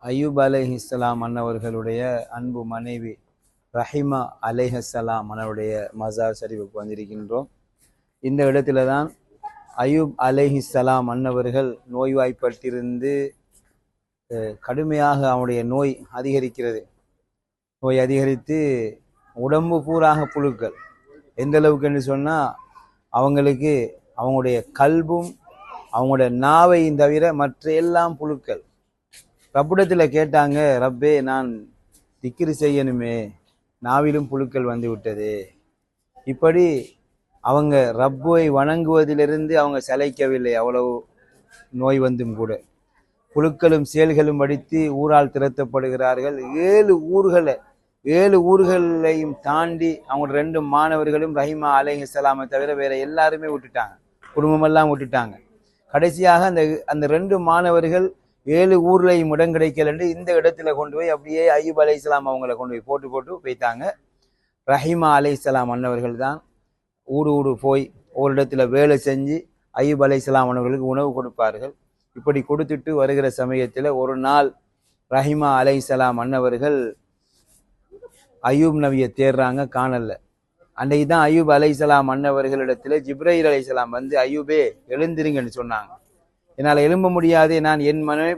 அய்யூப் அலைஹிஸ்ஸலாம் அன்னவர்களுடைய அன்பு மனைவி ரஹிமா அலைஹிஸ்ஸலாம் அன்னவருடைய மஸார் ஷரீஃபுக்கு வந்திருக்கின்றோம். இந்த இடத்துல தான் அய்யூப் அலைஹிஸ்ஸலாம் அன்னவர்கள் நோய்வாய்ப்பட்டிருந்து கடுமையாக அவனுடைய நோய் அதிகரிக்கிறது. நோய் அதிகரித்து உடம்பு பூராக புழுக்கள். எந்த அளவுக்கு என்று சொன்னால் அவங்களுக்கு அவங்களுடைய கல்பும் அவங்களுடைய நாவையும் தவிர மற்ற எல்லாம் புழுக்கள். ரப்பிடத்தில் கேட்டாங்க, ரப்பே நான் திக்ரு செய்யணுமே, நாவிலும் புழுக்கள் வந்து விட்டது. இப்படி அவங்க ரப்பை வணங்குவதிலிருந்து அவங்க சளைக்கவில்லை. அவ்வளவு நோய் வந்தும் கூட புழுக்களும் செயல்களும் அடித்து ஊரால் திரட்டப்படுகிறார்கள். 7 ஊர்களையும் தாண்டி அவங்க 2 மாணவர்களும் ரஹிமா அலைஹிஸ்ஸலாமை தவிர வேற எல்லாருமே விட்டுட்டாங்க, குடும்பமெல்லாம் விட்டுட்டாங்க. கடைசியாக அந்த 2 மாணவர்கள் 7 ஊர்லையும் இடம் கிடைக்கல என்று இந்த இடத்துல கொண்டு போய் அப்படியே அய்யூப் அலைஹிஸ்ஸலாம் அவங்களை கொண்டு போய் போட்டு போய்த்தாங்க. ரஹிமா அலைஹிஸ்ஸலாம் அன்னவர்கள் தான் ஊடு போய் ஒரு இடத்துல வேலை செஞ்சு அய்யூப் அலைஹிஸ்ஸலாம் அன்னவர்களுக்கு உணவு கொடுப்பார்கள். இப்படி கொடுத்துட்டு வருகிற சமயத்தில் ஒரு நாள் ரஹிமா அலைஹிஸ்ஸலாம் அன்னவர்கள் அய்யூப் நபியை தேடுறாங்க, காணல. அன்றைக்கு தான் அய்யூப் அலைஹிஸ்ஸலாம் அன்னவர்களிடத்துல ஜிப்ரீல் அலைஹிஸ்ஸலாம் வந்து அய்யூபே எழுந்திருங்கன்னு சொன்னாங்க. என்னால் எழும்ப முடியாது, நான் என் மனைவி